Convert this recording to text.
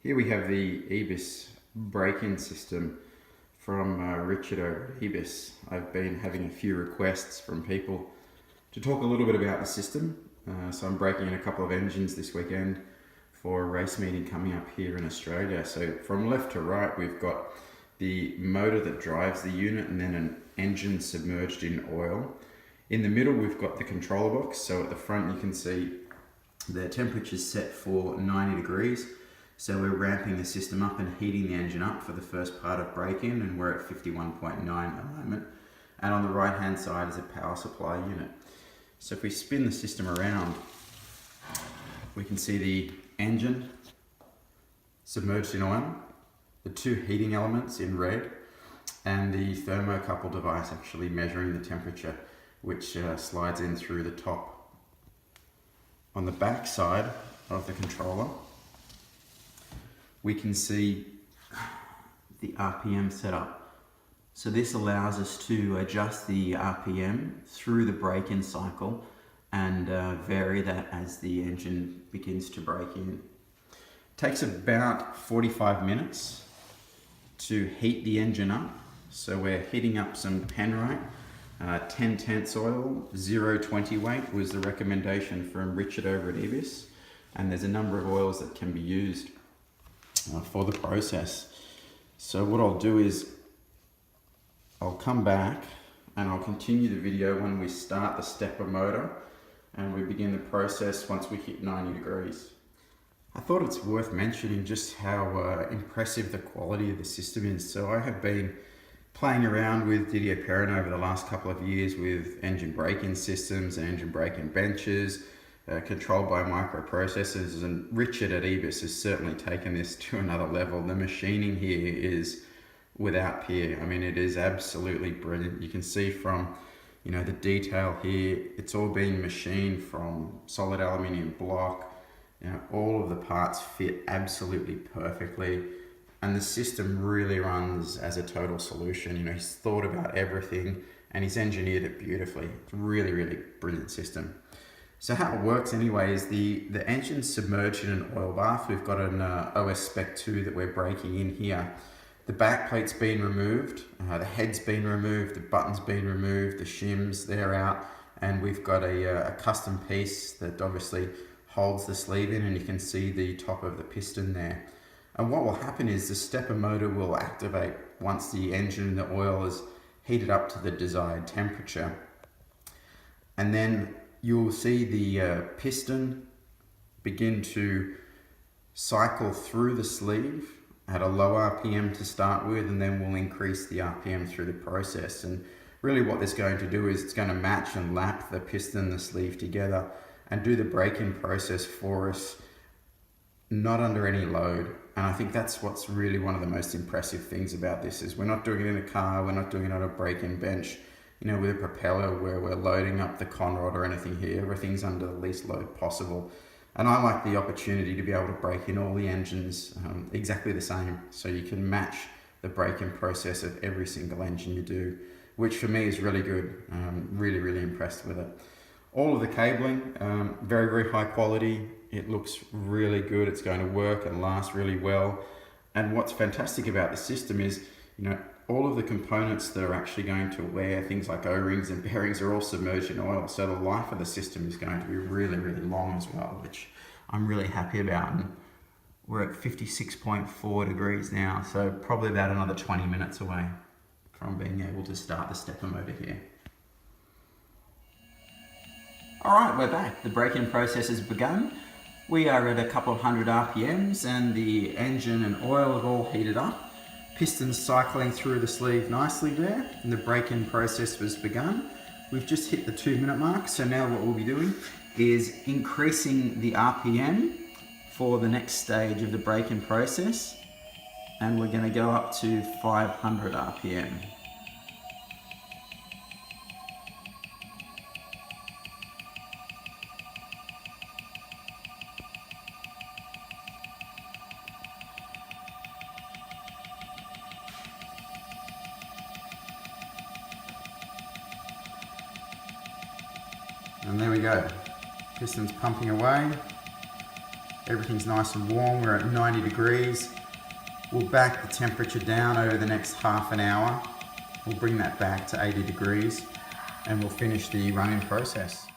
Here we have the EBIS break-in system from Richard over at EBIS. I've been having a few requests from people to talk a little bit about the system. So I'm breaking in a couple of engines this weekend for a race meeting coming up here in Australia. So from left to right, we've got the motor that drives the unit and then an engine submerged in oil. In the middle, we've got the controller box. So at the front, you can see the temperature is set for 90 degrees. So we're ramping the system up and heating the engine up for the first part of break-in, and we're at 51.9 at the moment. And on the right-hand side is a power supply unit. So if we spin the system around, we can see the engine submerged in oil, the two heating elements in red, and the thermocouple device actually measuring the temperature, which slides in through the top. On the back side of the controller, we can see the RPM setup. So this allows us to adjust the RPM through the break-in cycle and vary that as the engine begins to break in. It takes about 45 minutes to heat the engine up. So we're heating up some Penrite, 10 tenths oil, 0.20 weight was the recommendation from Richard over at EBIS. And there's a number of oils that can be used for the process. So what I'll do is I'll come back and I'll continue the video when we start the stepper motor and we begin the process once we hit 90 degrees. I thought it's worth mentioning just how impressive the quality of the system is. So I have been playing around with Didier Perrin over the last couple of years with engine break-in systems and engine break-in benches, controlled by microprocessors, and Richard at EBIS has certainly taken this to another level. The machining here is without peer. I mean, it is absolutely brilliant. You can see from, the detail here, it's all being machined from solid aluminium block. All of the parts fit absolutely perfectly. And the system really runs as a total solution. He's thought about everything and he's engineered it beautifully. It's a really, really brilliant system. So how it works anyway is the engine's submerged in an oil bath. We've got an OS Spec 2 that we're breaking in here. The back plate's been removed, the head's been removed, the button's been removed, the shims, they're out. And we've got a custom piece that obviously holds the sleeve in, and you can see the top of the piston there. And what will happen is the stepper motor will activate once the engine and the oil is heated up to the desired temperature. And then you'll see the piston begin to cycle through the sleeve at a low RPM to start with, and then we'll increase the RPM through the process. And really what this is going to do is it's going to match and lap the piston and the sleeve together and do the break-in process for us, not under any load. And I think that's what's really one of the most impressive things about this is we're not doing it in a car, we're not doing it on a break-in bench, with a propeller where we're loading up the conrod or anything here. Everything's under the least load possible. And I like the opportunity to be able to break in all the engines exactly the same, so you can match the break-in process of every single engine you do, which for me is really good. Really, really impressed with it. All of the cabling, very, very high quality. It looks really good. It's going to work and last really well. And what's fantastic about the system is, all of the components that are actually going to wear, things like O-rings and bearings, are all submerged in oil. So the life of the system is going to be really, really long as well, which I'm really happy about. And we're at 56.4 degrees now, so probably about another 20 minutes away from being able to start the stepper motor here. All right, we're back. The break-in process has begun. We are at a couple of hundred RPMs and the engine and oil have all heated up. Pistons cycling through the sleeve nicely there, and the break-in process was begun. We've just hit the 2-minute mark, so now what we'll be doing is increasing the RPM for the next stage of the break-in process, and we're going to go up to 500 RPM. And there we go, piston's pumping away. Everything's nice and warm. We're at 90 degrees. We'll back the temperature down over the next half an hour. We'll bring that back to 80 degrees and we'll finish the running process.